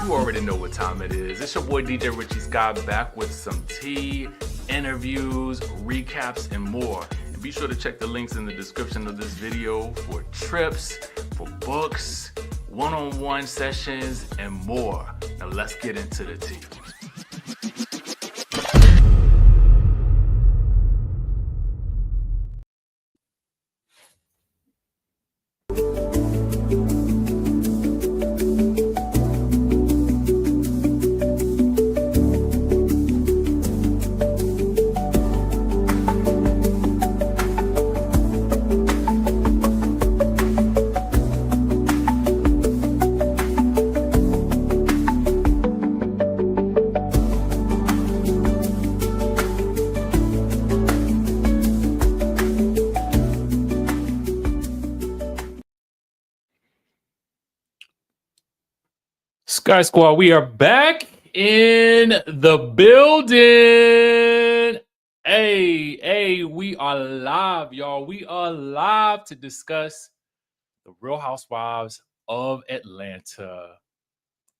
You already know what time it is. It's your boy DJ Richie Skye back with some tea, interviews, recaps, and more. And be sure to check the links in the description of this video for trips, for books, one-on-one sessions, and more. Now let's get into the tea. Skye Squad, we are back in the building. Hey, we are live, y'all. We are live to discuss the Real Housewives of Atlanta.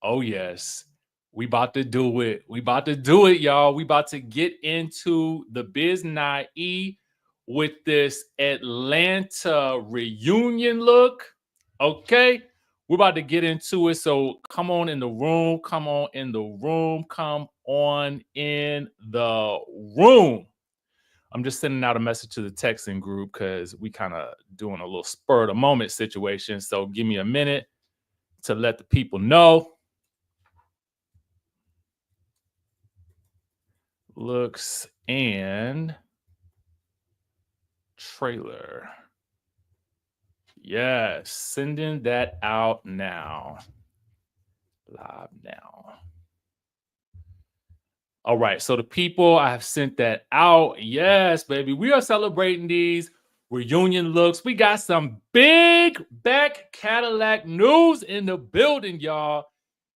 Oh, yes. We about to do it. We about to do it, y'all. We about to get into the Biz Nye with this Atlanta reunion look. Okay. We're about to get into it. So come on in the room. Come on in the room. Come on in the room. I'm just sending out a message to the texting group because we kind of doing a little spur of the moment situation. So give me a minute to let the people know. Looks and trailer. Yes, sending that out now. Live now. All right, so the people, I have sent that out. Yes, baby. We are celebrating these reunion looks. We got some big back Cadillac news in the building, y'all.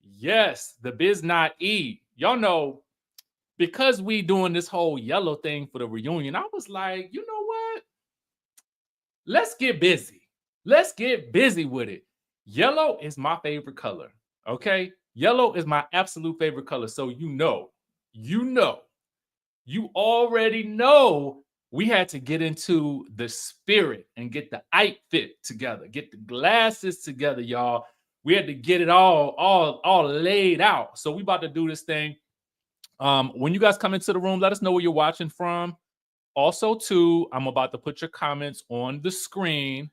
Yes, the Biz Nye. Y'all know, because we doing this whole yellow thing for the reunion, I was like, you know what? Let's get busy. Let's get busy with it. Yellow is my favorite color, okay? Yellow is my absolute favorite color. So you already know we had to get into the spirit and get the outfit together, get the glasses together, y'all. We had to get it all laid out. So we about to do this thing. When you guys come into the room, let us know where you're watching from. Also, too, I'm about to put your comments on the screen.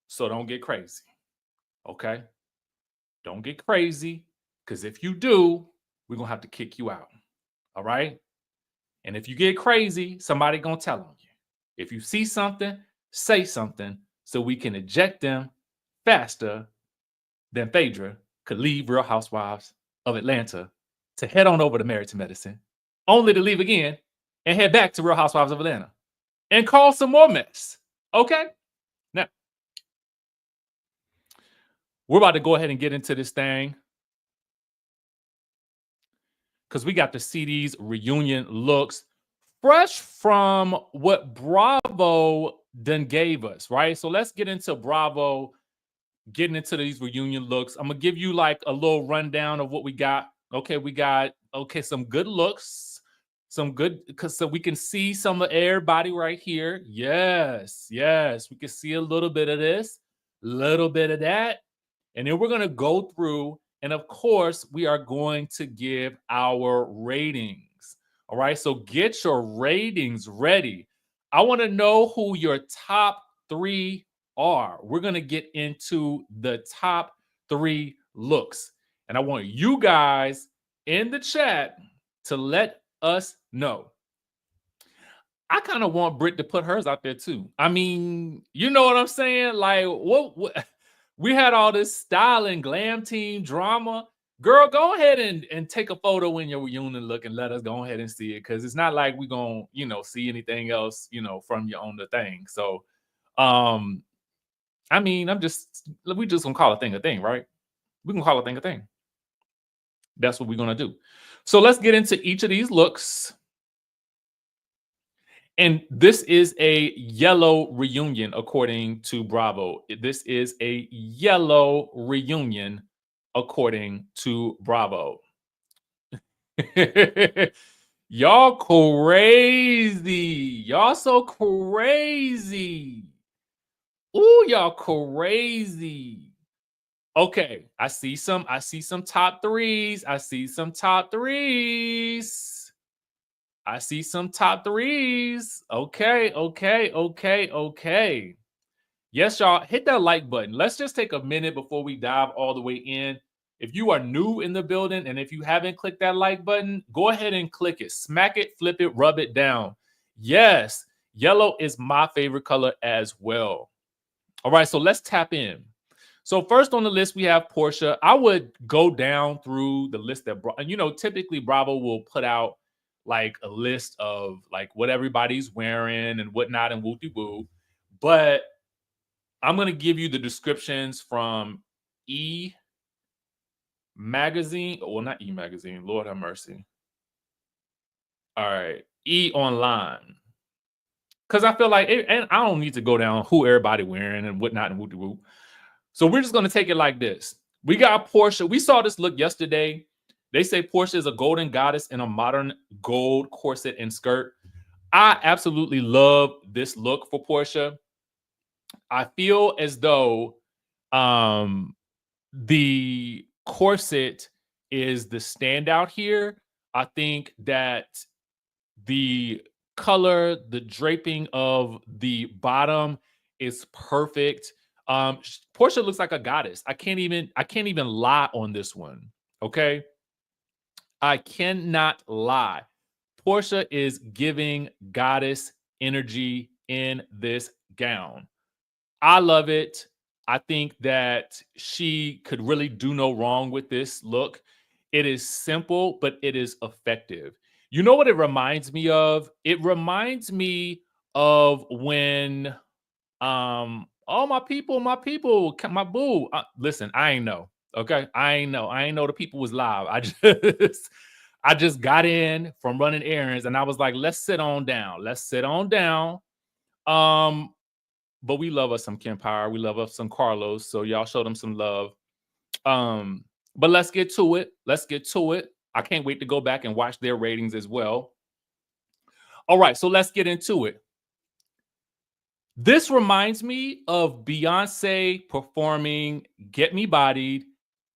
So don't get crazy, okay? Don't get crazy, because if you do, we're going to have to kick you out, all right? And if you get crazy, somebody going to tell on you. If you see something, say something so we can eject them faster than Phaedra could leave Real Housewives of Atlanta to head on over to Married to Medicine, only to leave again and head back to Real Housewives of Atlanta and cause some more mess, okay? Now, we're about to go ahead and get into this thing because we got to see these reunion looks fresh from what Bravo done gave us, right? So let's get into Bravo, getting into these reunion looks. I'm going to give you like a little rundown of what we got. Okay, we got, some good looks, some good, because so we can see some of everybody right here. Yes, we can see a little bit of this, a little bit of that. And then we're going to go through, and of course, we are going to give our ratings. All right, so get your ratings ready. I want to know who your top 3 are. We're going to get into the top 3 looks. And I want you guys in the chat to let us know. I kind of want Britt to put hers out there too. I mean, you know what I'm saying? Like, what we had all this style and glam team drama. Girl, go ahead and take a photo in your reunion look and let us go ahead and see it. Because it's not like we're going to, see anything else, from you on the thing. So, I mean, we just going to call a thing, right? We can call a thing. That's what we're going to do. So let's get into each of these looks. And this is a yellow reunion, according to Bravo. This is a yellow reunion according to Bravo. Y'all crazy. Y'all so crazy. Ooh, y'all crazy. Okay, I see some top threes. I see some top threes. I see some top threes. Okay, okay, okay, okay. Yes, y'all, hit that like button. Let's just take a minute before we dive all the way in. If you are new in the building and if you haven't clicked that like button, go ahead and click it. Smack it, flip it, rub it down. Yes, yellow is my favorite color as well. All right, so let's tap in. So first on the list, we have Porsha. I would go down through the list that, typically Bravo will put out like a list of like what everybody's wearing and whatnot and woo-de-woo. But I'm going to give you the descriptions from E Magazine. Well, not E Magazine. Lord have mercy. All right. E Online. Because I feel like, and I don't need to go down who everybody wearing and whatnot and woo-de-woo. So we're just going to take it like this. We got Porsha. We saw this look yesterday. They say Porsha is a golden goddess in a modern gold corset and skirt. I absolutely love this look for Porsha. I feel as though the corset is the standout here. I think that the color, the draping of the bottom is perfect. Porsha looks like a goddess. I can't even lie on this one. Okay. I cannot lie. Porsha is giving goddess energy in this gown. I love it. I think that she could really do no wrong with this look. It is simple, but it is effective. You know what it reminds me of? It reminds me of when oh my people, my boo. Listen, I ain't know. Okay. I ain't know the people was live. I just got in from running errands and I was like, let's sit on down. Let's sit on down. But we love us some Kim Power. We love us some Carlos. So y'all show them some love. But let's get to it. Let's get to it. I can't wait to go back and watch their ratings as well. All right, so let's get into it. This reminds me of Beyonce performing Get Me Bodied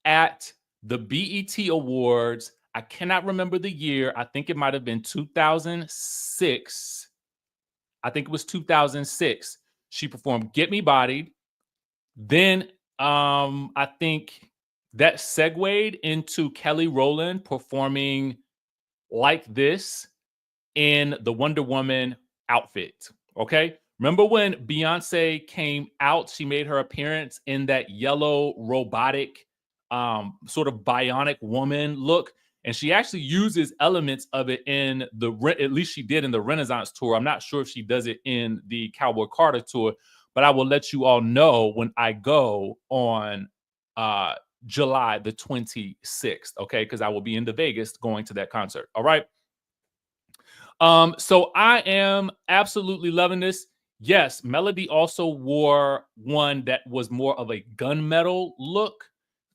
at the BET Awards. I cannot remember the year. I think it might have been 2006. I think it was 2006. She performed Get Me Bodied. Then I think that segued into Kelly Rowland performing Like This in the Wonder Woman outfit. Okay. Remember when Beyonce came out, she made her appearance in that yellow robotic sort of bionic woman look. And she actually uses elements of it in at least she did in the Renaissance tour. I'm not sure if she does it in the Cowboy Carter tour, but I will let you all know when I go on July the 26th, okay? Because I will be in Vegas going to that concert, all right? So I am absolutely loving this. Yes, Melody also wore one that was more of a gunmetal look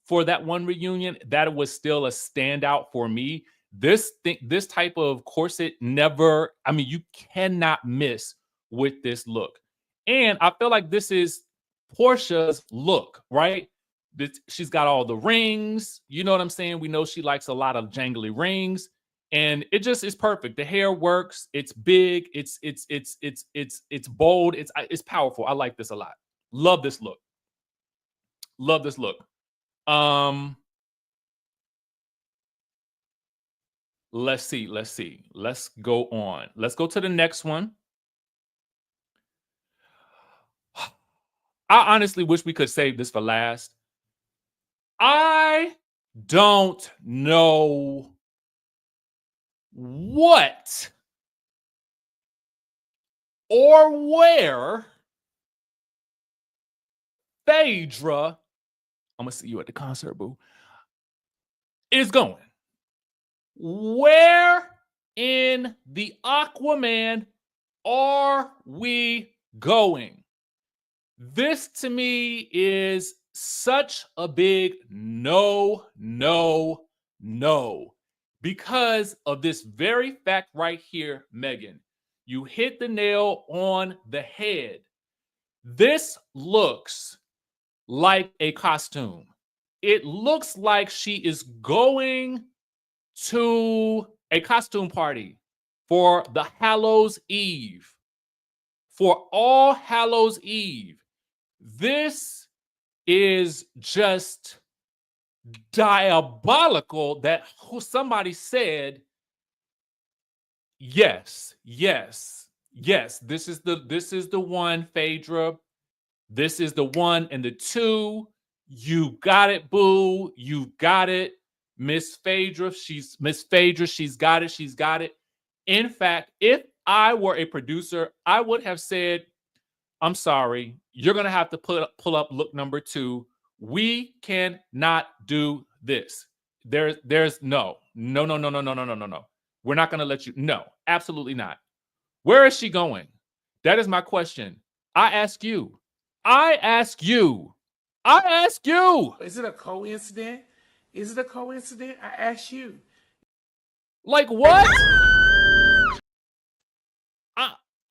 for that one reunion. That was still a standout for me. This type of corset never, I mean, you cannot miss with this look. And I feel like this is Porsha's look, right? She's got all the rings. You know what I'm saying? We know she likes a lot of jangly rings. And it just is perfect. The hair works. It's big. It's bold. It's powerful. I like this a lot. Love this look. Love this look. Let's see. Let's go on. Let's go to the next one. I honestly wish we could save this for last. I don't know what or where Phaedra, I'm gonna see you at the concert, boo, is going. Where in the Aquaman are we going? This to me is such a big no, no, no. Because of this very fact right here, Megan. You hit the nail on the head. This looks like a costume. It looks like she is going to a costume party for the Hallows Eve. For All Hallows Eve. This is just diabolical that somebody said, yes, this is the one, Phaedra. This is the one and the two. You got it, boo. You got it. Miss Phaedra, she's got it. In fact, if I were a producer, I would have said, I'm sorry, you're gonna have to pull up look number 2. We cannot do this. There's no. We're not gonna let you. No, absolutely not. Where is she going? That is my question. I ask you. I ask you. Is it a coincidence? I ask you. Like what?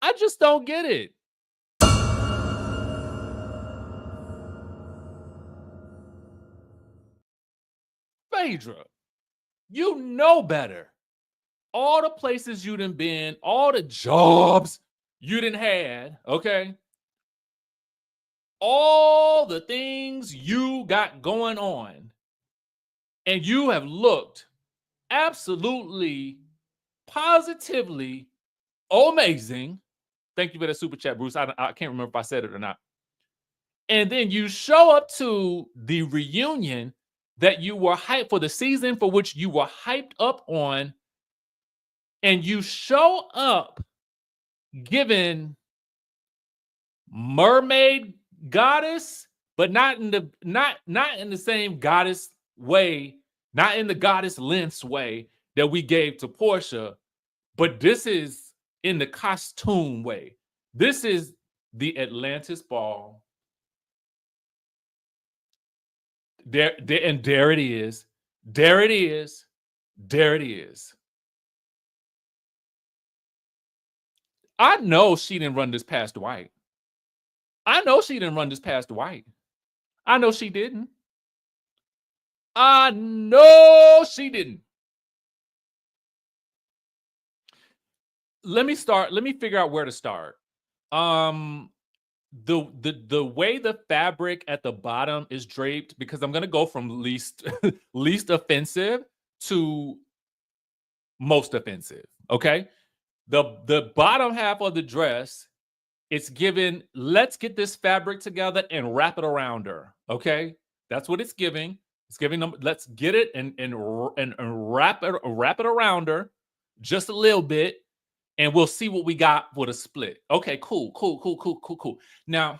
I just don't get it. Phaedra, you know better. All the places you done been, all the jobs you done had, okay? All the things you got going on, and you have looked absolutely, positively amazing. Thank you for that super chat, Bruce. I can't remember if I said it or not. And then you show up to the reunion that you were hyped for, the season for which you were hyped up on, and you show up given mermaid goddess, but not in the same goddess way, not in the goddess lengths way that we gave to Porsha, but this is in the costume way. This is the Atlantis ball. There it is. There it is. I know she didn't run this past Dwight. I know she didn't. I know she didn't. Let me figure out where to start. The way the fabric at the bottom is draped, because I'm gonna go from least offensive to most offensive. Okay, the bottom half of the dress, it's given, let's get this fabric together and wrap it around her. Okay, that's what it's giving. It's giving them, let's get it and wrap it around her just a little bit, and we'll see what we got for the split. Okay, cool. Now,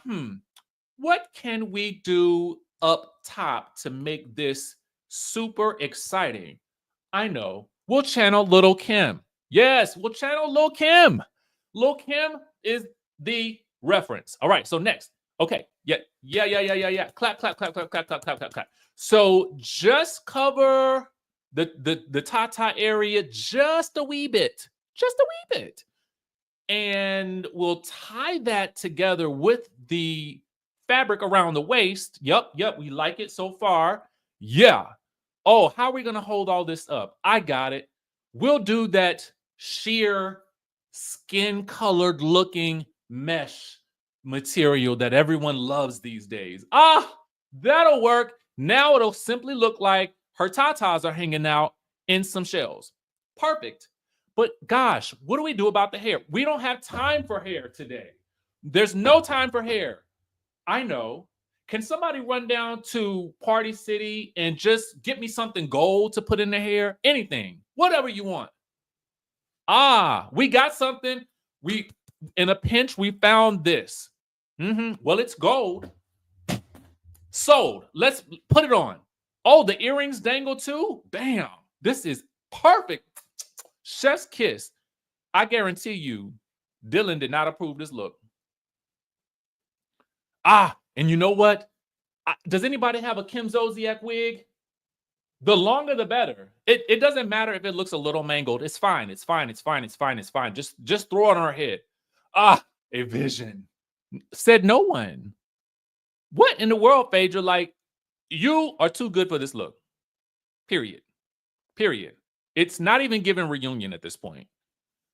what can we do up top to make this super exciting? I know. We'll channel Little Kim. Yes, we'll channel Lil Kim. Lil Kim is the reference. All right, so next. Okay, yeah. Clap. So just cover the tata area just a wee bit. And we'll tie that together with the fabric around the waist. Yep, we like it so far. Yeah. Oh, how are we going to hold all this up? I got it. We'll do that sheer skin-colored looking mesh material that everyone loves these days. That'll work. Now it'll simply look like her tatas are hanging out in some shells. Perfect. But gosh, what do we do about the hair? We don't have time for hair today. There's no time for hair. I know. Can somebody run down to Party City and just get me something gold to put in the hair? Anything, whatever you want. We got something. In a pinch, we found this. Well, it's gold. Sold. Let's put it on. Oh, the earrings dangle too? Bam. This is perfect. Chef's kiss. I guarantee you, Dylan did not approve this look. And you know what? Does anybody have a Kim Zolciak wig? The longer, the better. It doesn't matter if it looks a little mangled. It's fine. It's fine. It's fine. It's fine. It's fine. Just throw it on her head. A vision. Said no one. What in the world, Phaedra? Like, you are too good for this look. Period. Period. It's not even giving reunion at this point.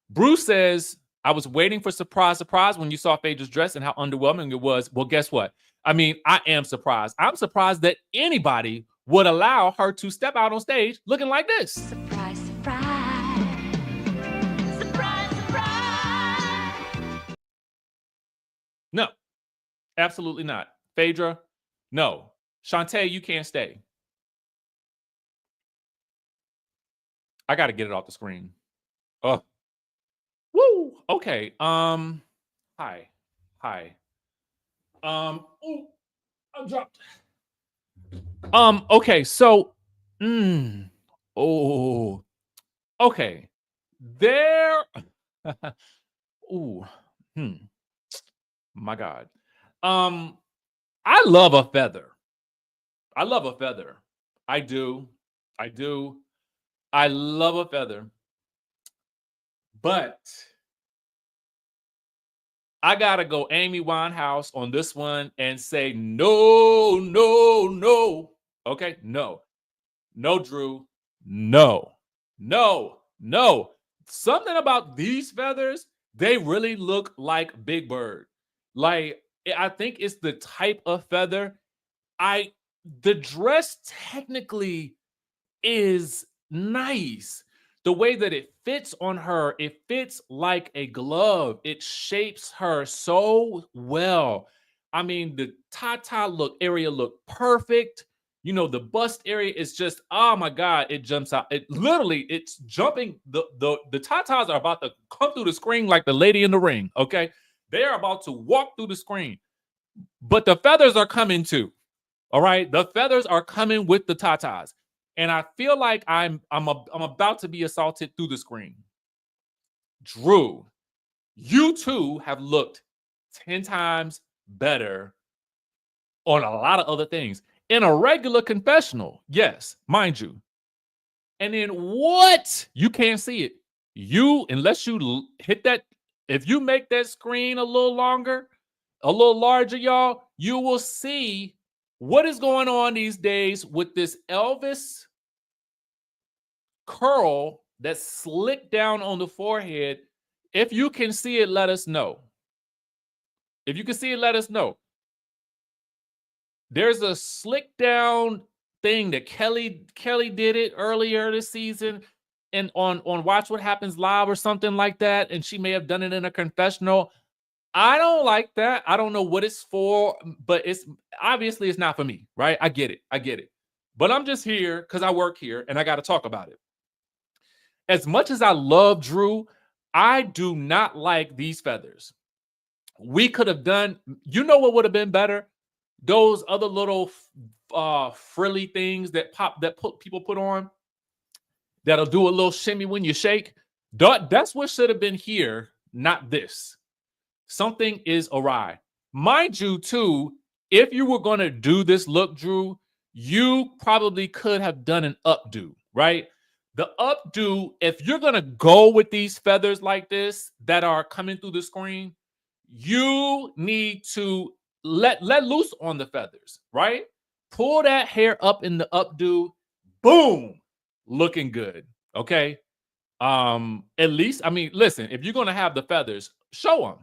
Bruce says, I was waiting for surprise when you saw Phaedra's dress and how underwhelming it was. Well, guess what? I mean, I am surprised. I'm surprised that anybody would allow her to step out on stage looking like this. Surprise, surprise. Surprise, surprise. No, absolutely not. Phaedra, no. Shantae, you can't stay. I got to get it off the screen. Oh. Woo. Okay. Hi. Oh, I'm dropped. Okay, so oh, okay. There. Ooh. My God. I love a feather. I love a feather. I do. I love a feather. But I gotta go Amy Winehouse on this one and say no. Okay, no, Drew, no. Something about these feathers, they really look like Big Bird. Like, I think it's the type of feather. The dress technically is nice. The way that it fits on her, it fits like a glove. It shapes her so well. I mean, the Tata area look perfect. You know, the bust area is just, oh my God, it jumps out. It's jumping. The Tatas are about to come through the screen like the lady in the ring, okay? They are about to walk through the screen. But the feathers are coming too, all right? The feathers are coming with the Tatas. And I feel like I'm about to be assaulted through the screen. Drew, you too have looked 10 times better on a lot of other things. In a regular confessional, yes, mind you. And then what? You can't see it. Unless you hit that, if you make that screen a little longer, a little larger, y'all, you will see what is going on these days with this Elvis curl that's slicked down on the forehead. If you can see it, let us know. If you can see it, let us know. There's a slick down thing that Kelli did it earlier this season and on Watch What Happens Live or something like that, and she may have done it in a confessional. I don't like that. I don't know what it's for, but it's obviously it's not for me, right? I get it. But I'm just here because I work here and I got to talk about it. As much as I love Drew, I do not like these feathers. We could have done, you know what would have been better? Those other little frilly things that people put on that'll do a little shimmy when you shake. That's what should have been here, not this. Something is awry. Mind you, too, if you were going to do this look, Drew, you probably could have done an updo, right? The updo, if you're going to go with these feathers like this that are coming through the screen, you need to let loose on the feathers, right? Pull that hair up in the updo. Boom. Looking good. Okay. At least, I mean, listen, if you're going to have the feathers, show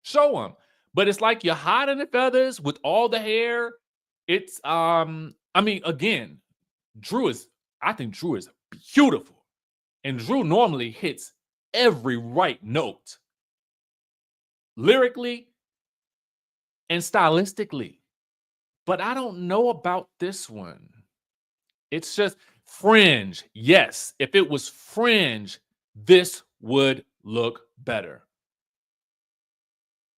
them. But it's like you're hiding the feathers with all the hair. It's, I mean, again, I think Drew is beautiful. And Drew normally hits every right note. Lyrically and stylistically. But I don't know about this one. It's just fringe. Yes, if it was fringe, this would look better.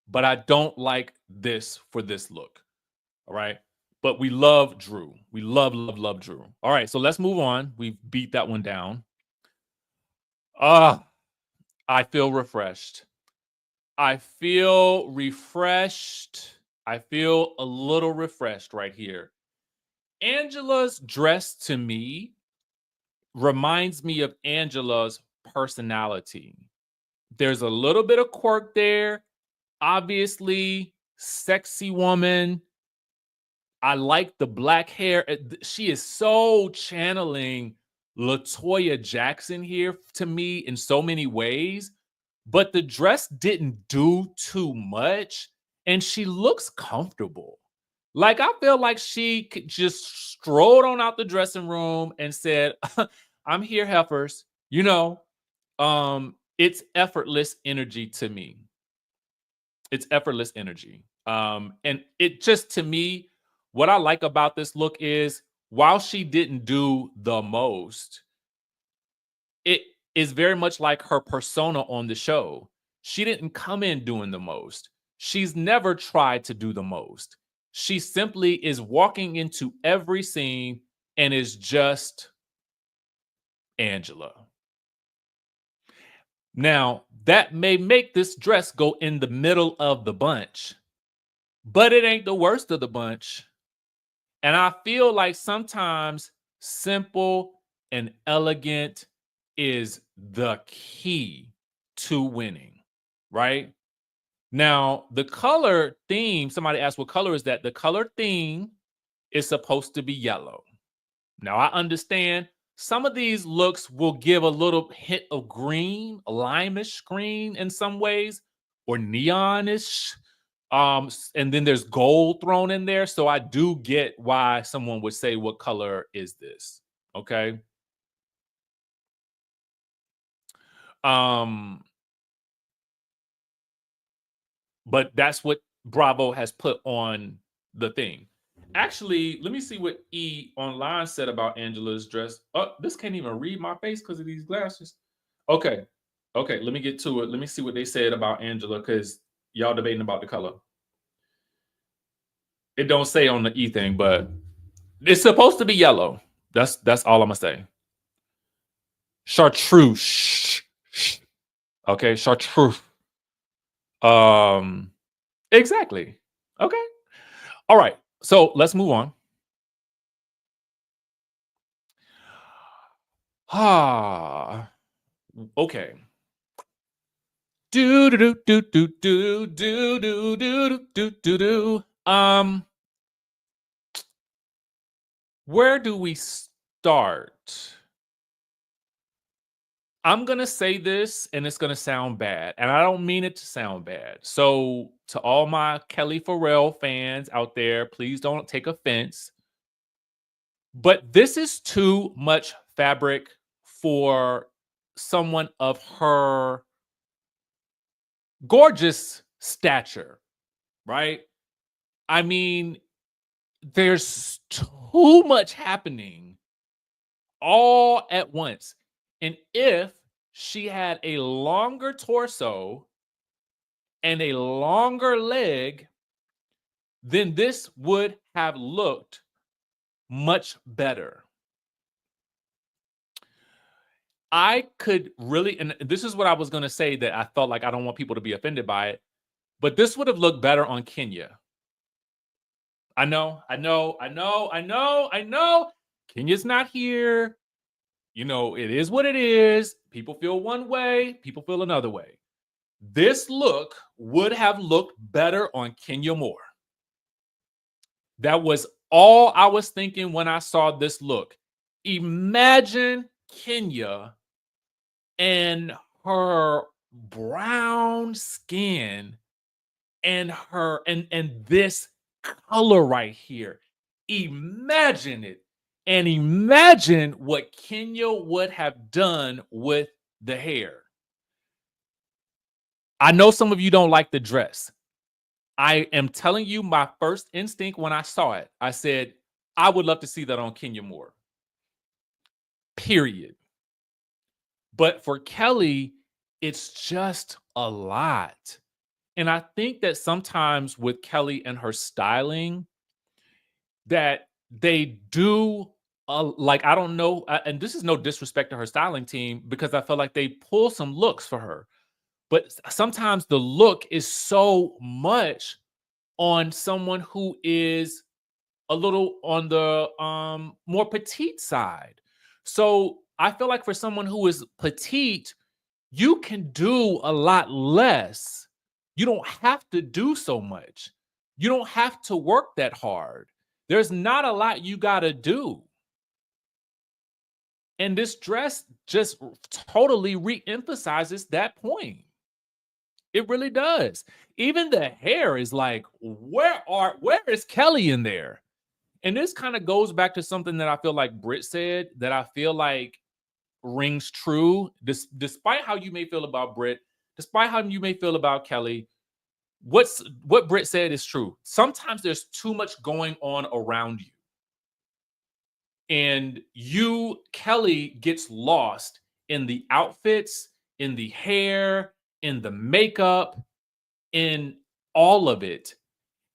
But I don't like this for this look. All right. But we love Drew. We love Drew. All right. So let's move on. We beat that one down. I feel refreshed. I feel a little refreshed right here. Angela's dress to me reminds me of Angela's personality. There's a little bit of quirk there. Obviously, sexy woman. I like the black hair. She is so channeling LaToya Jackson here to me in so many ways, but the dress didn't do too much, and she looks comfortable. Like, I feel like she just strolled on out the dressing room and said, I'm here, heifers. You know, it's effortless energy to me. It's effortless energy. And it just, to me, what I like about this look is while she didn't do the most, it is very much like her persona on the show. She didn't come in doing the most. She's never tried to do the most. She simply is walking into every scene and is just Angela. Now, that may make this dress go in the middle of the bunch, but it ain't the worst of the bunch. And I feel like sometimes simple and elegant is the key to winning, right? Now, the color theme, somebody asked what color is that? The color theme is supposed to be yellow. Now, I understand some of these looks will give a little hint of green, a limeish green in some ways, or neonish. And then there's gold thrown in there. So I do get why someone would say, what color is this? Okay. But that's what Bravo has put on the thing. Actually, let me see what E online said about Angela's dress. Oh, this can't even read my face because of these glasses. Okay. Okay, let me get to it. Let me see what they said about Angela, because y'all debating about the color. It don't say on the E thing, but it's supposed to be yellow. That's all I'm gonna say. Chartreuse. Okay, chartreuse. Exactly. Okay. All right. So let's move on. Okay. Do do do do do do do do do do do. Where do we start? I'm gonna say this, and it's gonna sound bad, and I don't mean it to sound bad. So, to all my Kelli Farrell fans out there, please don't take offense. But this is too much fabric for someone of her gorgeous stature, right? I mean, there's too much happening all at once. And if she had a longer torso and a longer leg, then this would have looked much better. I could really, and this is what I was going to say, that I felt like I don't want people to be offended by it, but this would have looked better on Kenya. I know. Kenya's not here. You know, it is what it is. People feel one way, people feel another way. This look would have looked better on Kenya Moore. That was all I was thinking when I saw this look. Imagine Kenya and her brown skin and her and this color right here. Imagine it. And imagine what Kenya would have done with the hair. I know some of you don't like the dress. I am telling you, my first instinct when I saw it, I said, I would love to see that on Kenya Moore. Period. But for Kelli, it's just a lot. And I think that sometimes with Kelli and her styling, that they do, like, I don't know, and this is no disrespect to her styling team, because I feel like they pull some looks for her. But sometimes the look is so much on someone who is a little on the more petite side. So I feel like for someone who is petite, you can do a lot less. You don't have to do so much. You don't have to work that hard. There's not a lot you got to do. And this dress just totally re-emphasizes that point. It really does. Even the hair is like, where is Kelli in there? And this kind of goes back to something that I feel like Britt said that I feel like rings true. Despite how you may feel about Britt, despite how you may feel about Kelli, what Britt said is true. Sometimes there's too much going on around you. And Kelli gets lost in the outfits, in the hair, in the makeup, in all of it.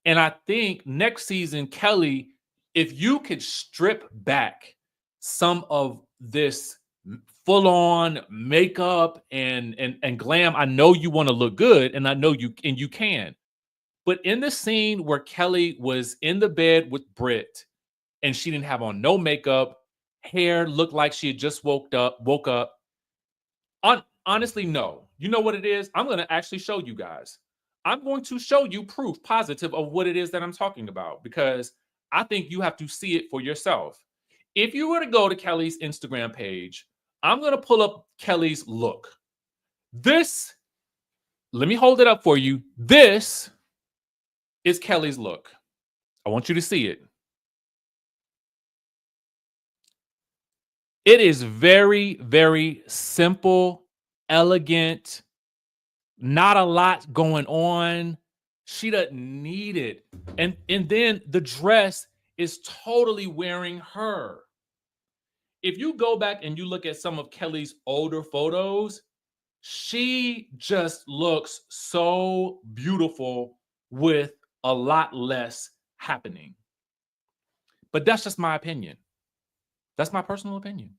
And I think next season, Kelli, if you could strip back some of this full-on makeup and glam, I know you want to look good, and I know you can. But in the scene where Kelli was in the bed with Britt, and she didn't have on no makeup, hair looked like she had just woke up. Honestly, no. You know what it is? I'm going to actually show you guys. I'm going to show you proof positive of what it is that I'm talking about, because I think you have to see it for yourself. If you were to go to Kelli's Instagram page, I'm going to pull up Kelli's look. This, let me hold it up for you. This is Kelli's look. I want you to see it. It is very, very simple, elegant, not a lot going on. She doesn't need it. And then the dress is totally wearing her. If you go back and you look at some of Kelli's older photos, she just looks so beautiful with a lot less happening. But that's just my opinion. That's my personal opinion.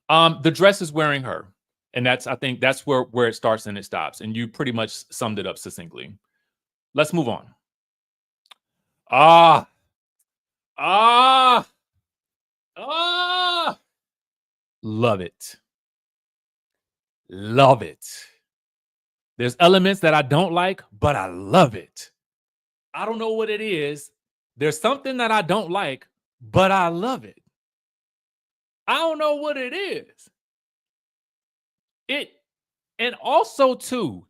The dress is wearing her. And I think that's where it starts and it stops. And you pretty much summed it up succinctly. Let's move on. Love it. Love it. There's elements that I don't like, but I love it. I don't know what it is. There's something that I don't like, but I love it. I don't know what it is. And also too,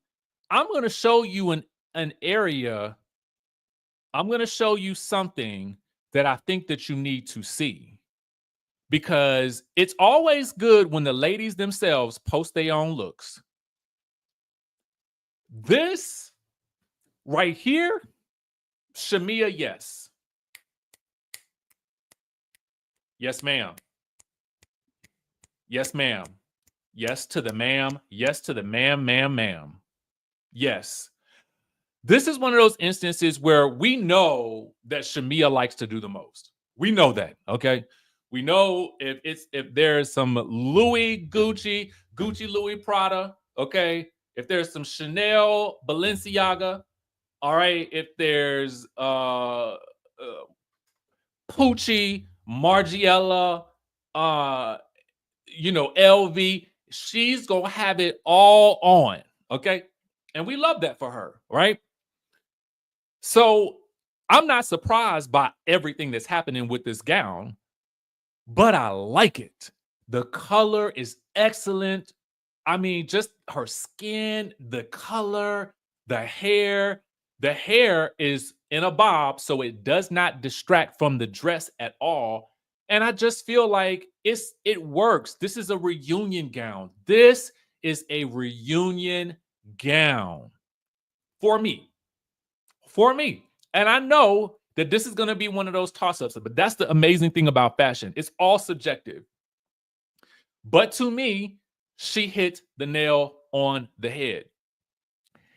I'm going to show you an area. I'm going to show you something that I think that you need to see, because it's always good when the ladies themselves post their own looks. This right here, Shamea, yes. Yes, ma'am. Yes, ma'am. Yes to the ma'am. Yes to the ma'am. Yes. This is one of those instances where we know that Shamea likes to do the most. We know that, okay? We know if there's some Louis, Gucci, Louis, Prada, okay? If there's some Chanel, Balenciaga, all right? If there's Pucci, Margiela, LV, she's gonna have it all on, okay? And we love that for her, right? So I'm not surprised by everything that's happening with this gown, but I like it. The color is excellent. I mean, just her skin, the color, the hair. The hair is in a bob, so it does not distract from the dress at all. And I just feel like it works. This is a reunion gown. This is a reunion gown for me. And I know that this is going to be one of those toss-ups, but that's the amazing thing about fashion. It's all subjective. But to me, she hit the nail on the head.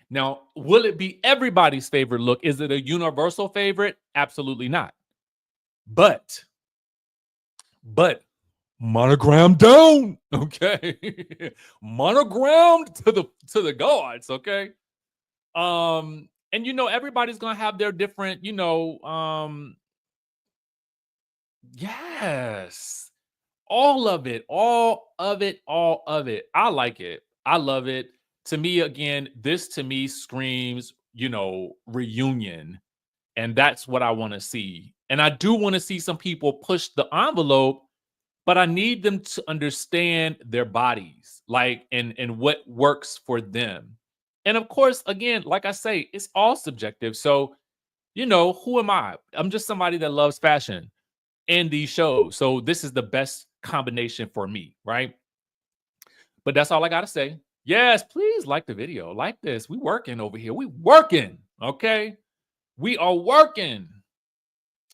Now, will it be everybody's favorite look? Is it a universal favorite? Absolutely not. But monogrammed down, okay? Monogrammed to the gods, okay? And you know, everybody's gonna have their different, yes. All of it, all of it, all of it. I like it. I love it. To me, again, this to me screams, reunion. And that's what I want to see. And I do want to see some people push the envelope, but I need them to understand their bodies, like, and what works for them. And of course, again, like I say, it's all subjective. So, who am I? I'm just somebody that loves fashion in these shows. So this is the best combination for me, right? But that's all I got to say. Yes, please like the video. Like this. We working over here. We working, okay? We are working.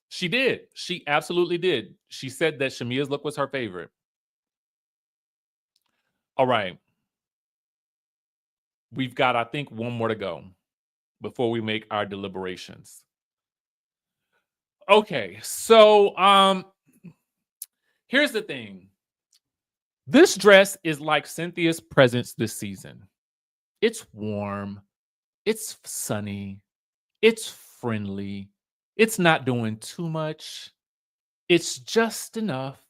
She did. She absolutely did. She said that Shamea's look was her favorite. All right. We've got, I think, one more to go before we make our deliberations. Okay, so here's the thing. This dress is like Cynthia's presence this season. It's warm, it's sunny, it's friendly, it's not doing too much. It's just enough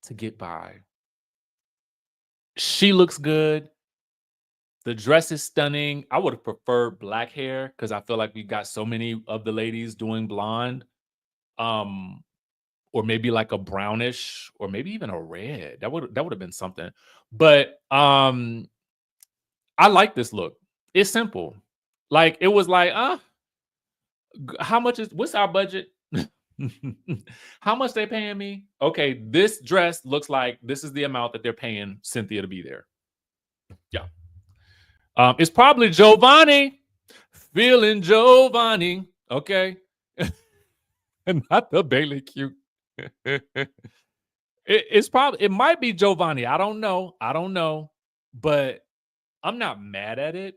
to get by. She looks good. The dress is stunning. I would have preferred black hair because I feel like we got so many of the ladies doing blonde. Or maybe like a brownish, or maybe even a red. That would have been something. But I like this look. It's simple. Like, it was like, what's our budget? How much they paying me? Okay, this dress looks like this is the amount that they're paying Cynthia to be there. Yeah. It's probably Giovanni. Feeling Giovanni. Okay. Not the Bailey cute. It might be Giovanni. I don't know. But I'm not mad at it.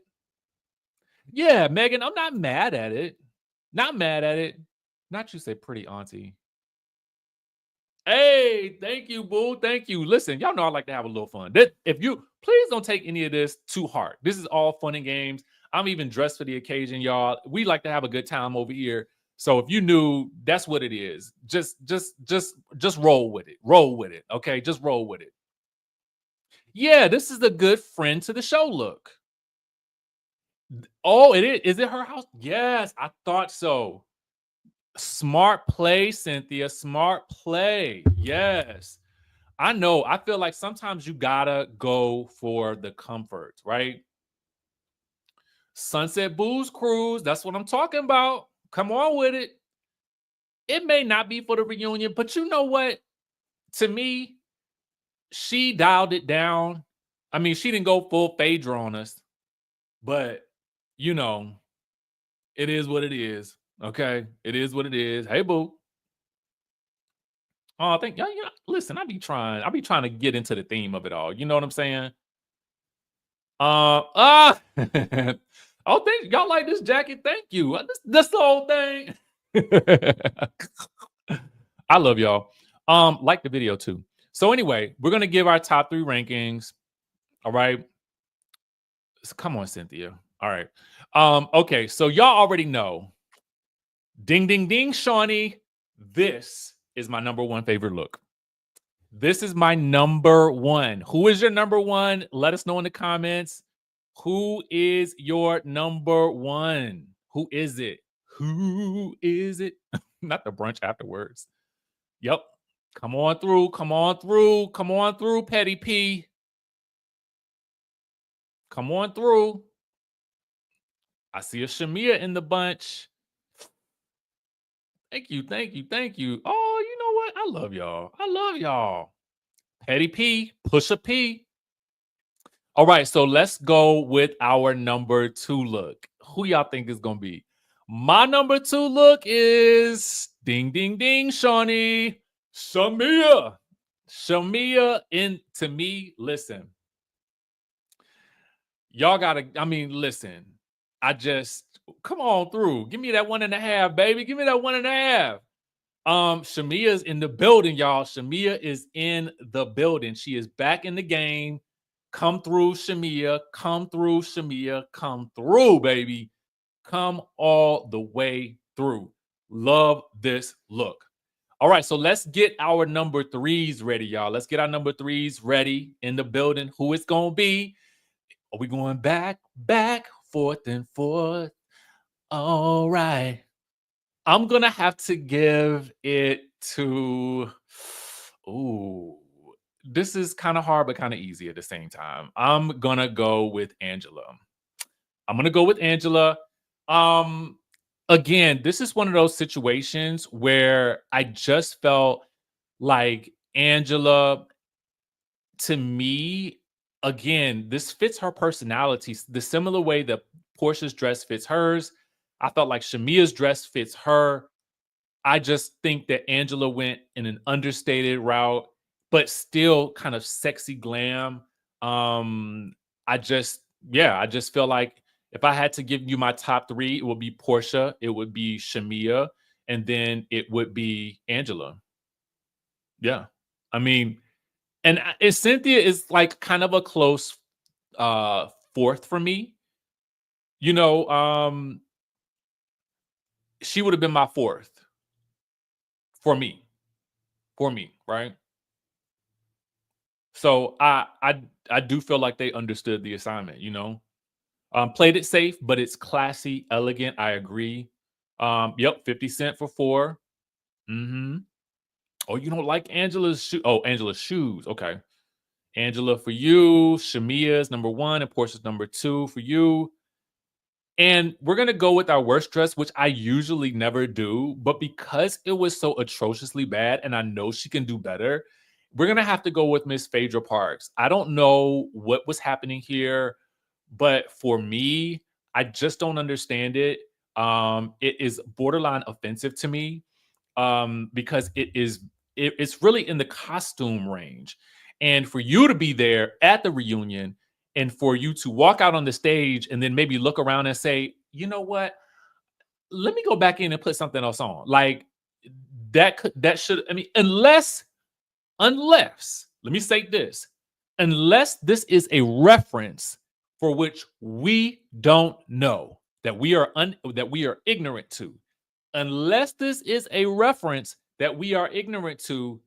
Yeah, Megan, I'm not mad at it. Not mad at it. Not you say pretty auntie. Hey, thank you, boo. Thank you. Listen, y'all know I like to have a little fun. If you please don't take any of this too hard. This is all fun and games. I'm even dressed for the occasion, y'all. We like to have a good time over here. So if you knew, that's what it is. Just roll with it. Roll with it. Okay, just roll with it. Yeah, this is a good friend to the show look. Oh, it is. Is it her house? Yes, I thought so. Smart play, Cynthia. Smart play. Yes. I know. I feel like sometimes you gotta go for the comfort, right? Sunset Booze Cruise. That's what I'm talking about. Come on with it. It may not be for the reunion, but you know what? To me, she dialed it down. I mean, she didn't go full Phaedra on us, but it is what it is. Okay, it is what it is. Hey, boo. Oh, thank y'all. Listen, I be trying to get into the theme of it all. You know what I'm saying? Oh, thank y'all like this jacket. Thank you. That's the whole thing. I love y'all. Like the video too. So anyway, we're gonna give our top 3 rankings. All right. So come on, Cynthia. All right. Okay, so y'all already know. Ding, ding, ding, Shawnee. This is my number 1 favorite look. This is my number 1. Who is your number 1? Let us know in the comments. Who is your number 1? Who is it? Who is it? Not the brunch afterwards. Yep. Come on through. Come on through. Come on through, Petty P. Come on through. I see a Shamea in the bunch. Thank you. Thank you. Thank you. Oh, you know what? I love y'all. I love y'all. Petty P. Pusha P. All right. So let's go with our number 2 look. Who y'all think is going to be? My number 2 look is ding, ding, ding, Shawnee. Shamea. Shamea, to me, listen. Y'all gotta, listen. Come on through. Give me that 1.5, baby. Give me that 1.5. Shamea's in the building, y'all. Shamea is in the building. She is back in the game. Come through, Shamea. Come through, Shamea. Come through, baby. come all the way through. Love this look. All right, so let's get our number 3s ready, y'all. Let's get our number 3s ready in the building. Who it's gonna be? Are we going back, forth and forth? All right. I'm gonna have to give it to. Ooh, this is kind of hard, but kind of easy at the same time. I'm gonna go with Angela. Again, this is one of those situations where I just felt like Angela, to me, again, this fits her personality the similar way that Porsha's dress fits hers. I felt like Shamea's dress fits her. I just think that Angela went in an understated route, but still kind of sexy glam. I just feel like if I had to give you my top 3, it would be Porsha, it would be Shamea, and then it would be Angela. Yeah. I mean, and Cynthia is like kind of a close 4th for me. You know, she would have been my 4th for me, right? So I do feel like they understood the assignment, you know. Played it safe, but it's classy, elegant. I agree. Yep, 50 Cent for 4. Mm-hmm. Oh, you don't like Angela's shoe? Oh, Angela's shoes. Okay. Angela for you. Shamea's number 1 and Porsha's number 2 for you. And we're going to go with our worst dress, which I usually never do. But because it was so atrociously bad and I know she can do better, we're going to have to go with Miss Phaedra Parks. I don't know what was happening here, but for me, I just don't understand it. It is borderline offensive to me because it's really in the costume range. And for you to be there at the reunion and for you to walk out on the stage and then maybe look around and say, you know what, let me go back in and put something else on. Like that should, I mean, unless, let me say this, unless this is a reference for which we don't know, that we are ignorant to, unless this is a reference that we are ignorant to,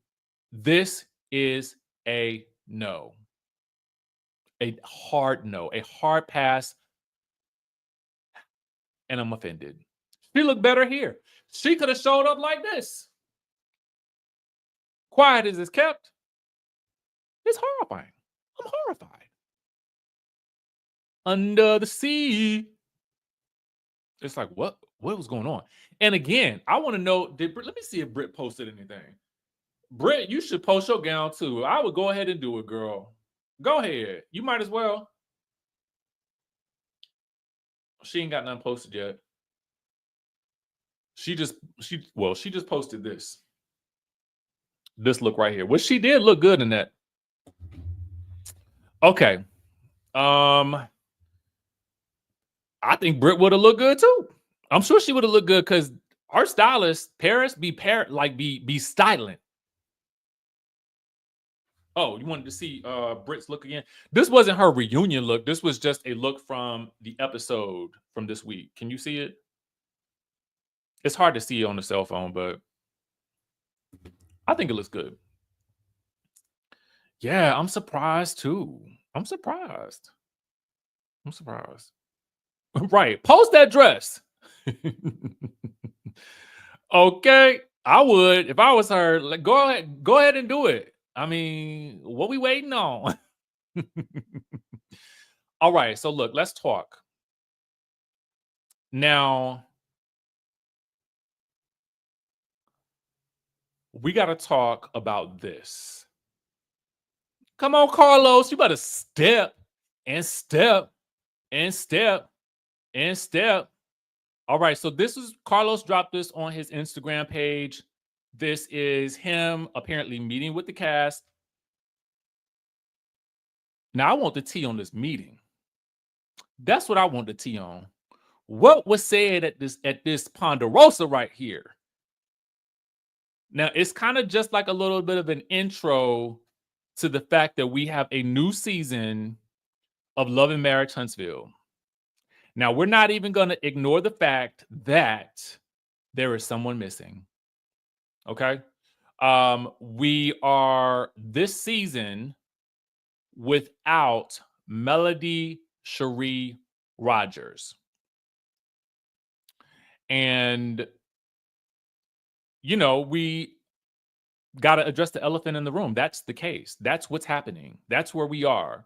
this is a no. A hard no, a hard pass. And I'm offended. She looked better here. She could have showed up like this. Quiet as it's kept. It's horrifying. I'm horrified. Under the sea. It's like, what was going on? And again, I want to know, let me see if Britt posted anything. Britt, you should post your gown too. I would go ahead and do it, girl. Go ahead. You might as well. She ain't got nothing posted yet. She just posted this. This look right here. Which she did look good in that. Okay. I think Britt would have looked good too. I'm sure she would have looked good because our stylist, Paris, be styling. Oh, you wanted to see Britt's look again? This wasn't her reunion look. This was just a look from the episode from this week. Can you see it? It's hard to see on the cell phone, but I think it looks good. Yeah, I'm surprised too. I'm surprised. Right. Post that dress. Okay. I would if I was her. Like, go ahead and do it. I mean, what we waiting on? All right. So look, let's talk. Now, we got to talk about this. Come on, Carlos. You better step and step and step and step. All right. So this is Carlos dropped this on his Instagram page. This is him apparently meeting with the cast. Now, I want the tea on this meeting. That's what I want the tea on. What was said at this Ponderosa right here? Now, it's kind of just like a little bit of an intro to the fact that we have a new season of Love and Marriage Huntsville. Now, we're not even going to ignore the fact that there is someone missing. Okay. We are this season without Melody Cherie Rogers. And, you know, we got to address the elephant in the room. That's the case. That's what's happening. That's where we are.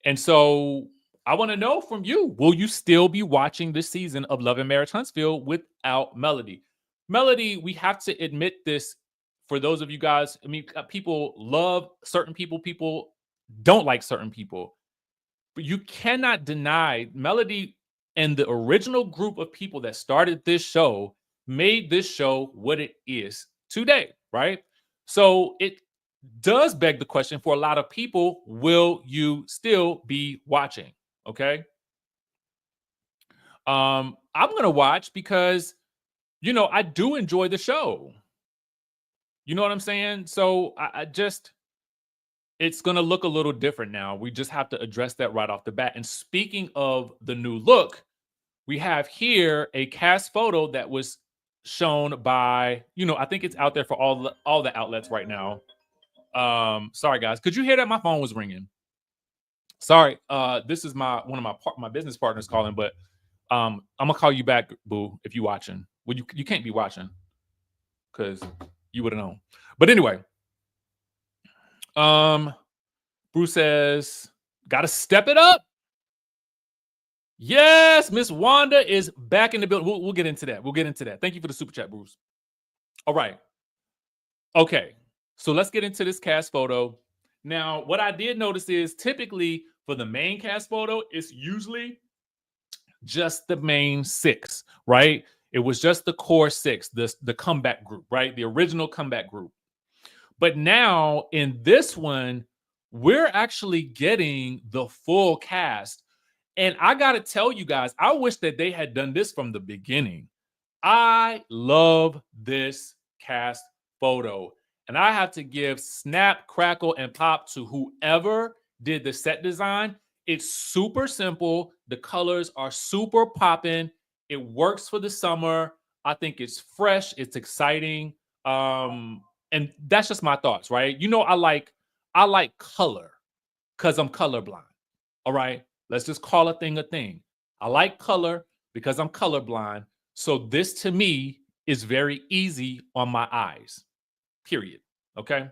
And so I want to know from you, will you still be watching this season of Love and Marriage Huntsville without Melody? Melody, we have to admit this for those of you guys. I mean, people love certain people. People don't like certain people. But you cannot deny Melody and the original group of people that started this show made this show what it is today, right? So it does beg the question for a lot of people, will you still be watching? Okay. I'm gonna watch because, you know, I do enjoy the show. You know what I'm saying? So I just, it's gonna look a little different now. We just have to address that right off the bat. And speaking of the new look, we have here a cast photo that was shown by, you know, I think it's out there for all the outlets right now. Sorry guys, could you hear that? My phone was ringing. Sorry, this is one of my business partners calling, but I'm gonna call you back, boo, if you watching. Well, you can't be watching because you would have known. But anyway, Bruce says, gotta step it up. Yes, Miss Wanda is back in the building. We'll get into that. We'll get into that. Thank you for the super chat, Bruce. All right. Okay. So let's get into this cast photo. Now, what I did notice is typically for the main cast photo, it's usually just the main 6, right? It was just the core 6, the comeback group, right? The original comeback group. But now in this one, we're actually getting the full cast. And I got to tell you guys, I wish that they had done this from the beginning. I love this cast photo. And I have to give snap, crackle, and pop to whoever did the set design. It's super simple. The colors are super popping. It works for the summer. I think it's fresh. It's exciting. And that's just my thoughts, right? You know, I like color because I'm colorblind. All right. Let's just call a thing a thing. I like color because I'm colorblind. So this to me is very easy on my eyes. Period. Okay.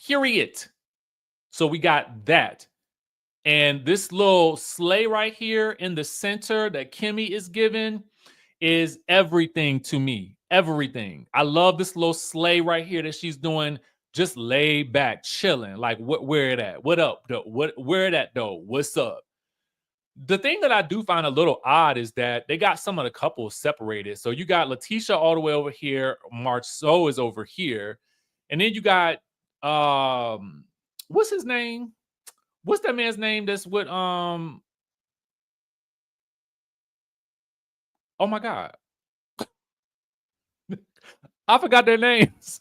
Period. So we got that. And this little sleigh right here in the center that Kimmy is giving is everything to me. Everything. I love this little sleigh right here that she's doing, just laid back, chilling. Like, where it at? What up? Where it at though? What's up? The thing that I do find a little odd is that they got some of the couples separated. So you got Letitia all the way over here. Marceau is over here. And then you got, what's his name? What's that man's name that's with, oh my God. I forgot their names.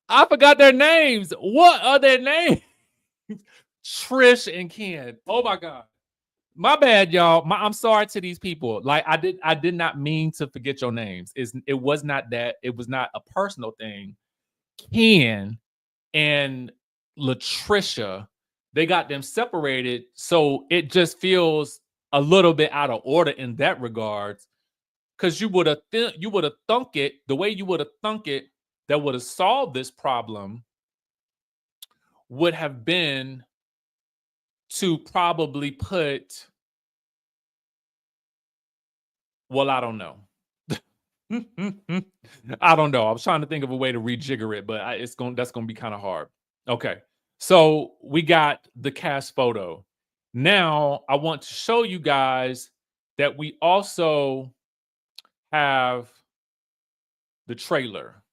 I forgot their names. What are their names? Trish and Ken. Oh my God. My bad, y'all. I'm sorry to these people. Like I did not mean to forget your names. It was not that. It was not a personal thing. Ken and Latricia, they got them separated. So it just feels a little bit out of order in that regards. Because you would have thunk it, the way you would have thunk it that would have solved this problem would have been to probably put, well, I don't know. I don't know. I was trying to think of a way to rejigger it, but that's going to be kind of hard. Okay. So we got the cast photo. Now I want to show you guys that we also have the trailer.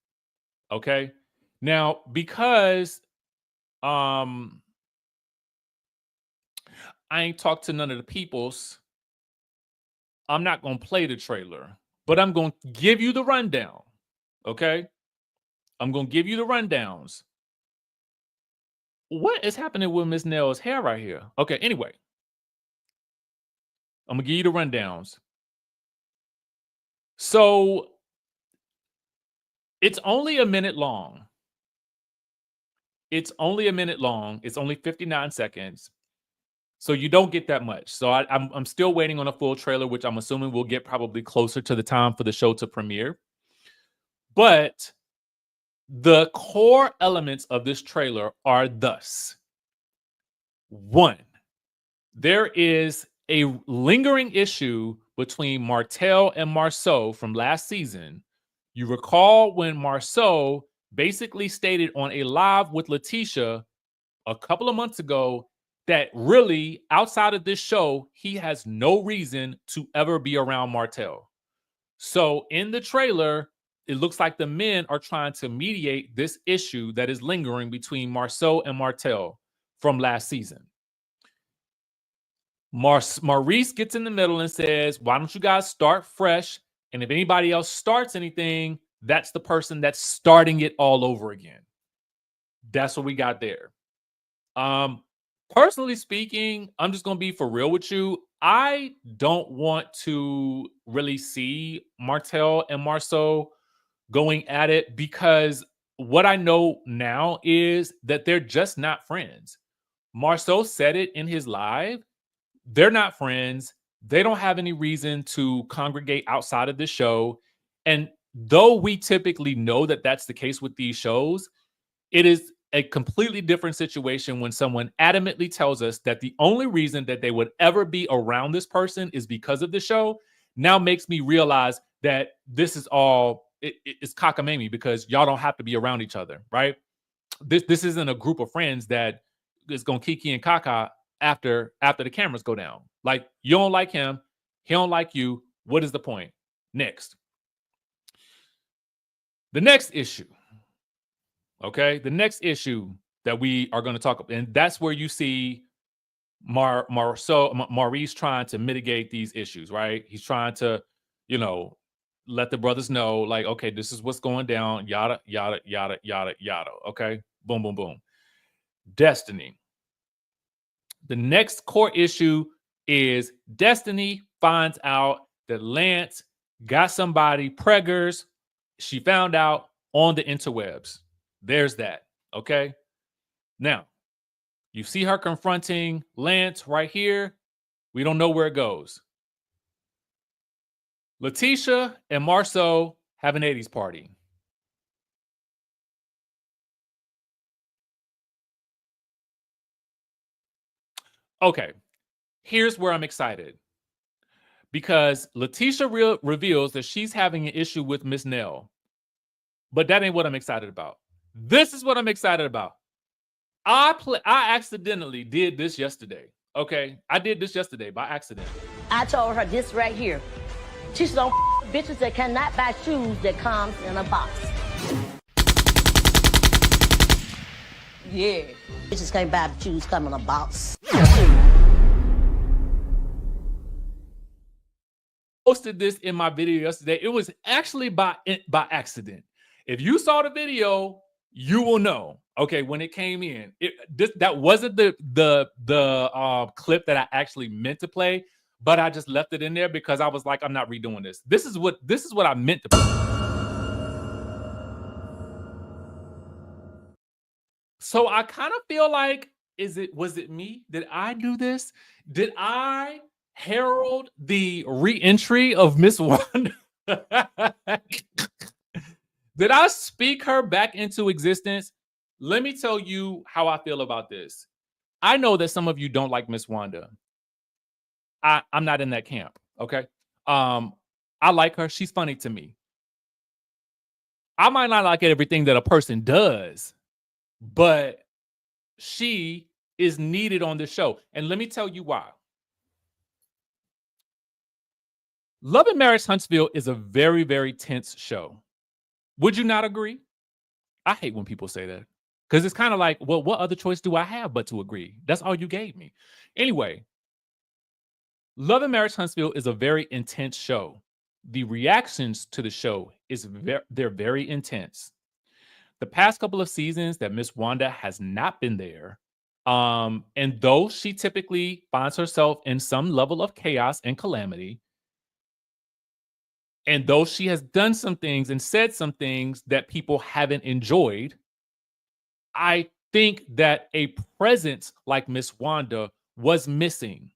Okay. Now, because I ain't talked to none of the peoples, I'm not going to play the trailer, but I'm going to give you the rundown. Okay. I'm going to give you the rundowns. What is happening with Miss Nell's hair right here? Okay, anyway. I'm going to give you the rundowns. So it's only a minute long. It's only a minute long. It's only 59 seconds. So you don't get that much. So I'm still waiting on a full trailer, which I'm assuming we'll get probably closer to the time for the show to premiere. But the core elements of this trailer are thus. 1, there is a lingering issue between Martell and Marceau from last season. You recall when Marceau basically stated on a live with Letitia a couple of months ago that really, outside of this show, he has no reason to ever be around Martell. So in the trailer, it looks like the men are trying to mediate this issue that is lingering between Marceau and Martell from last season. Maurice gets in the middle and says, why don't you guys start fresh? And if anybody else starts anything, that's the person that's starting it all over again. That's what we got there. Personally speaking, I'm just going to be for real with you. I don't want to really see Martell and Marceau going at it because what I know now is that they're just not friends. Marceau said it in his live. They're not friends. They don't have any reason to congregate outside of the show. And though we typically know that that's the case with these shows, it is a completely different situation when someone adamantly tells us that the only reason that they would ever be around this person is because of the show. Now makes me realize that this is all, it's cockamamie because y'all don't have to be around each other, right? This isn't a group of friends that is going to kiki and caca after the cameras go down. Like, you don't like him, he don't like you. What is the point? Next. The next issue. Okay, the next issue that we are going to talk about, and that's where you see Maurice trying to mitigate these issues, right? He's trying to, let the brothers know, like, okay, this is what's going down, yada, yada, yada, yada, yada. Okay, boom, boom, boom. Destiny. The next core issue is Destiny finds out that Lance got somebody preggers. She found out on the interwebs. There's that. Okay. Now, you see her confronting Lance right here. We don't know where it goes. Letitia and Marceau have an 80s party. Okay. Here's where I'm excited. Because Letitia reveals that she's having an issue with Miss Nell. But that ain't what I'm excited about. This is what I'm excited about. I accidentally did this yesterday. Okay, I did this yesterday by accident. I told her this right here. She said, don't bitches that cannot buy shoes that comes in a box. Yeah. Bitches can't buy shoes come in a box. Posted this in my video yesterday. It was actually by accident. If you saw the video, you will know. Okay, when it came in, that wasn't the clip that I actually meant to play, but I just left it in there because I was like, I'm not redoing this. This is what I meant to play. So I kind of feel like, was it me? Did I do this? Did I herald the re-entry of Miss Wanda? Did I speak her back into existence? Let me tell you how I feel about this. I know that some of you don't like Miss Wanda. I'm not in that camp, okay? I like her. She's funny to me. I might not like everything that a person does, but she is needed on the show. And let me tell you why. Love and Marriage Huntsville is a very, very tense show. Would you not agree? I hate when people say that because it's kind of like, well, what other choice do I have but to agree? That's all you gave me. Anyway, Love and Marriage Huntsville is a very intense show. The reactions to the show they're very intense. the past couple of seasons that Miss Wanda has not been there. And though she typically finds herself in some level of chaos and calamity, and though she has done some things and said some things that people haven't enjoyed, I think that a presence like Miss Wanda was missing,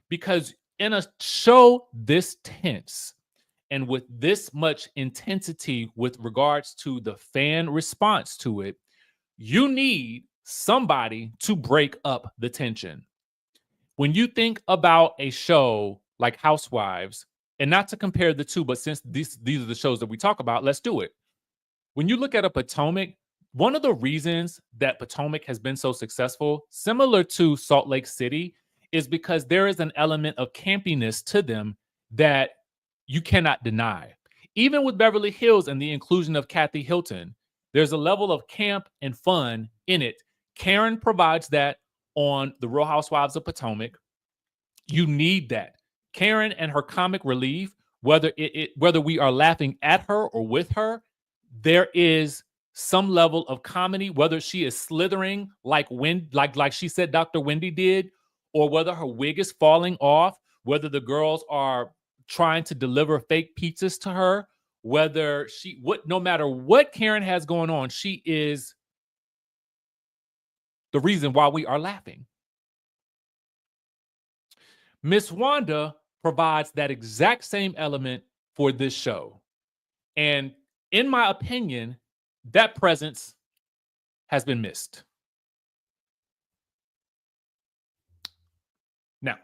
because in a show this tense and with this much intensity with regards to the fan response to it, you need somebody to break up the tension. When you think about a show like Housewives, and not to compare the two, but since these are the shows that we talk about, let's do it. When you look at a Potomac, one of the reasons that Potomac has been so successful, similar to Salt Lake City, is because there is an element of campiness to them that you cannot deny. Even with Beverly Hills and the inclusion of Kathy Hilton, there's a level of camp and fun in it. Karen provides that on The Real Housewives of Potomac. You need that. Karen and her comic relief, whether we are laughing at her or with her, there is some level of comedy, whether she is slithering like she said Dr. Wendy did, or whether her wig is falling off, whether the girls are trying to deliver fake pizzas to her, no matter what Karen has going on, she is the reason why we are laughing. Miss Wanda provides that exact same element for this show. And in my opinion, that presence has been missed. Now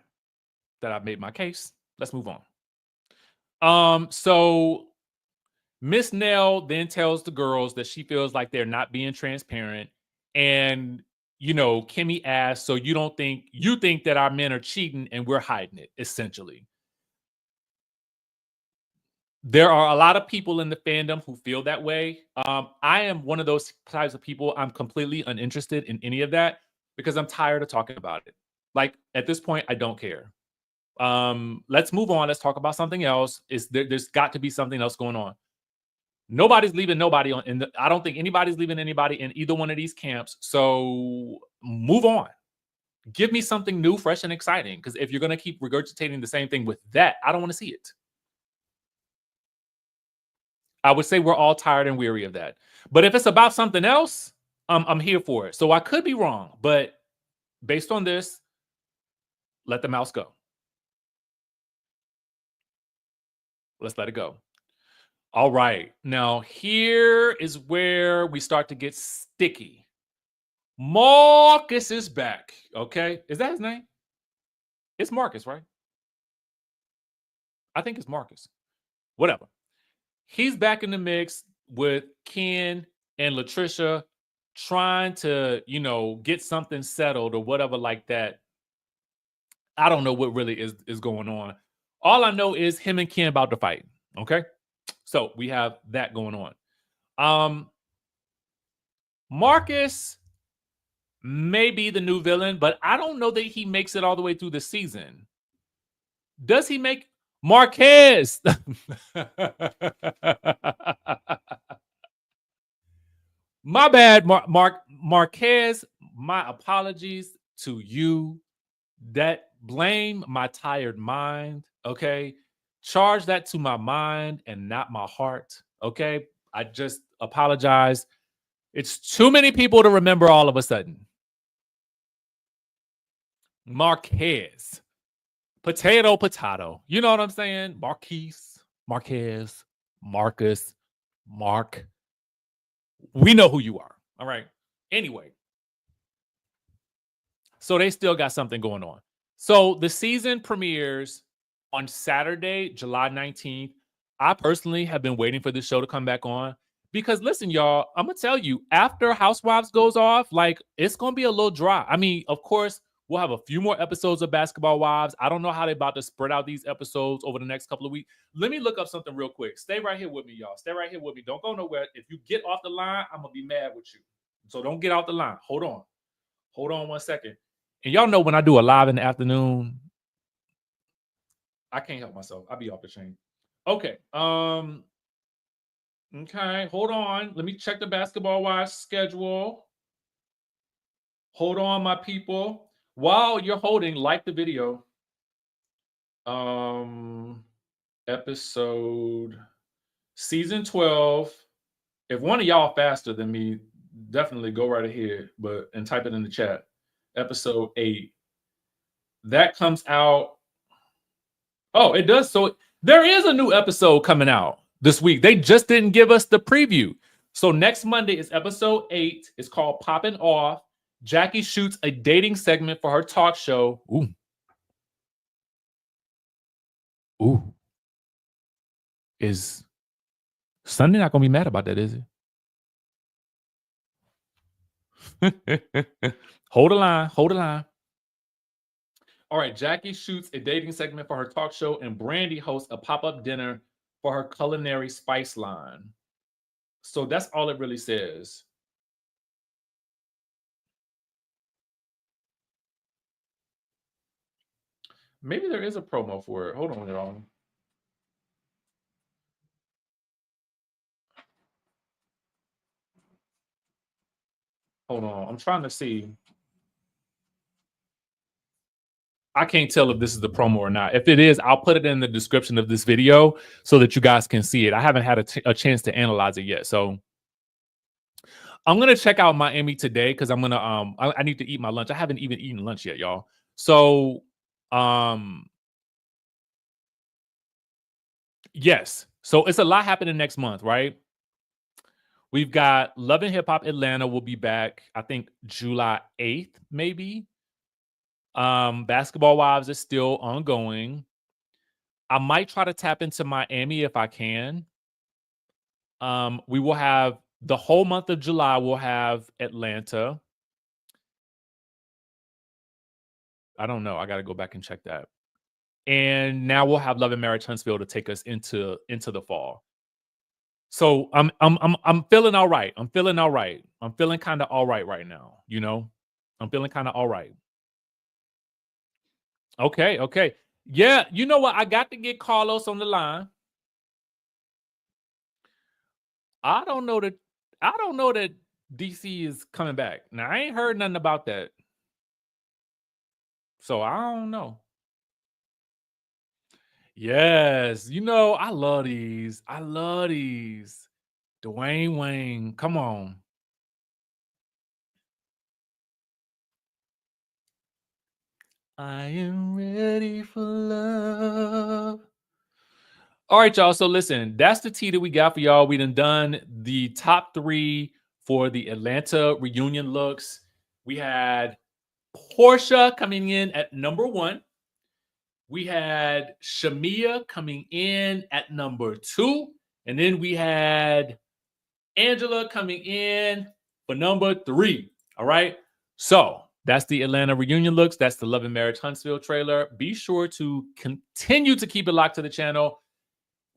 that I've made my case, let's move on. So Miss Nell then tells the girls that she feels like they're not being transparent. And, Kimmy asks, so you think that our men are cheating and we're hiding it, essentially. There are a lot of people in the fandom who feel that way. I am one of those types of people. I'm completely uninterested in any of that because I'm tired of talking about it. Like, at this point, I don't care. Let's move on. Let's talk about something else. There's got to be something else going on. Nobody's leaving nobody on. I don't think anybody's leaving anybody in either one of these camps. So move on. Give me something new, fresh, and exciting. Because if you're going to keep regurgitating the same thing with that, I don't want to see it. I would say we're all tired and weary of that. But if it's about something else, I'm here for it. So I could be wrong, but based on this, let the mouse go. Let's let it go. All right. Now, here is where we start to get sticky. Marcus is back. Okay. Is that his name? It's Marcus, right? I think it's Marcus. Whatever. He's back in the mix with Ken and Latricia trying to, get something settled or whatever like that. I don't know what really is going on. All I know is him and Ken about to fight. Okay. So we have that going on. Marcus may be the new villain, but I don't know that he makes it all the way through the season. Does he make Marquez? My bad, Marquez. My apologies to you. That blame my tired mind. Okay. Charge that to my mind and not my heart. Okay. I just apologize. It's too many people to remember all of a sudden. Marquez. Potato. You know what I'm saying? Marquez, Marcus, Mark. We know who you are. All right. Anyway. So they still got something going on. So the season premieres on Saturday, July 19th. I personally have been waiting for this show to come back on because listen, y'all, I'm going to tell you, after Housewives goes off, it's going to be a little dry. I mean, of course, we'll have a few more episodes of Basketball Wives. I don't know how they're about to spread out these episodes over the next couple of weeks. Let me look up something real quick. Stay right here with me, y'all. Stay right here with me. Don't go nowhere. If you get off the line, I'm going to be mad with you. So don't get off the line. Hold on 1 second. And y'all know when I do a live in the afternoon, I can't help myself. I'll be off the chain. Okay. Okay, hold on. Let me check the Basketball Wives schedule. Hold on, my people. While you're holding, like the video. Episode season 12. If one of y'all faster than me, definitely go right ahead, and type it in the chat. Episode 8. That comes out. Oh, it does. So there is a new episode coming out this week. They just didn't give us the preview. So next Monday is episode 8. It's called Popping Off. Jackie shoots a dating segment for her talk show. Ooh. Ooh. Is Sunday not going to be mad about that, is it? Hold the line. Hold the line. All right. Jackie shoots a dating segment for her talk show, and Brandy hosts a pop-up dinner for her culinary spice line. So that's all it really says. Maybe there is a promo for it. Hold on, y'all. Hold on. I'm trying to see. I can't tell if this is the promo or not. If it is, I'll put it in the description of this video so that you guys can see it. I haven't had a chance to analyze it yet. So I'm going to check out Miami today because I'm going to, I need to eat my lunch. I haven't even eaten lunch yet, y'all. So, yes. So it's a lot happening next month, right? We've got Love and Hip Hop Atlanta will be back, I think July 8th, maybe. Basketball Wives is still ongoing. I might try to tap into Miami if I can. We will have the whole month of July, we'll have Atlanta. I don't know. I got to go back and check that. And now we'll have Love and Marriage Huntsville to take us into the fall. So I'm feeling all right. I'm feeling all right. I'm feeling kind of all right now, you know? I'm feeling kind of all right. Okay. Yeah, you know what? I got to get Carlos on the line. I don't know that DC is coming back. Now, I ain't heard nothing about that. So I don't know. Yes, you know, I love these. Dwayne Wayne, come on. I am ready for love. All right, y'all. So listen, that's the tea that we got for y'all. We done the top 3 for the Atlanta reunion looks. We had Porsha coming in at number 1. We had Shamea coming in at number 2. And then we had Angela coming in for number 3. All right. So that's the Atlanta reunion looks. That's the Love and Marriage Huntsville trailer. Be sure to continue to keep it locked to the channel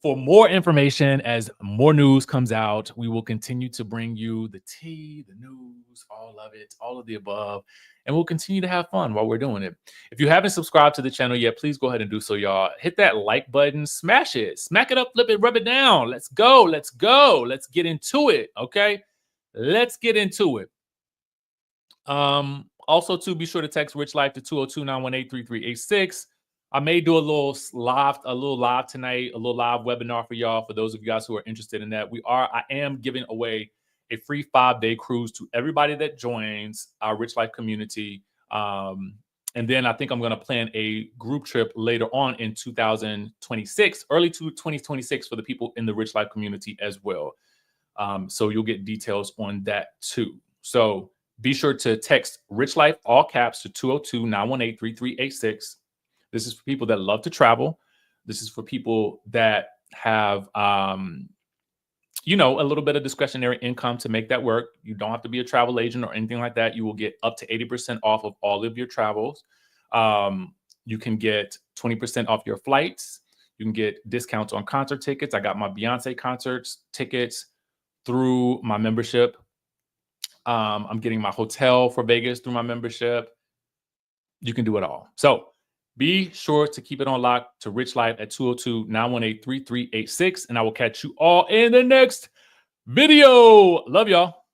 for more information as more news comes out. We will continue to bring you the tea, the news, all of it, all of the above. And we'll continue to have fun while we're doing it. If you haven't subscribed to the channel yet, please go ahead and do so, y'all. Hit that like button, smash it, smack it up, flip it, rub it down. Let's go. Let's get into it. Okay. Let's get into it. Also, too, be sure to text Rich Life to 202-918-3386. I may do a little live tonight, a little live webinar for y'all. For those of you guys who are interested in that, I am giving away a free 5-day cruise to everybody that joins our Rich Life community. And then I think I'm going to plan a group trip later on in 2026, early 2026 for the people in the Rich Life community as well. So you'll get details on that too. So be sure to text Rich Life, all caps, to 202-918-3386. This is for people that love to travel. This is for people that have, a little bit of discretionary income to make that work. You don't have to be a travel agent or anything like that. You will get up to 80% off of all of your travels. You can get 20% off your flights. You can get discounts on concert tickets. I got my Beyonce concerts tickets through my membership. I'm getting my hotel for Vegas through my membership. You can do it all. So be sure to keep it on lock to Rich Life at 202-918-3386. And I will catch you all in the next video. Love y'all.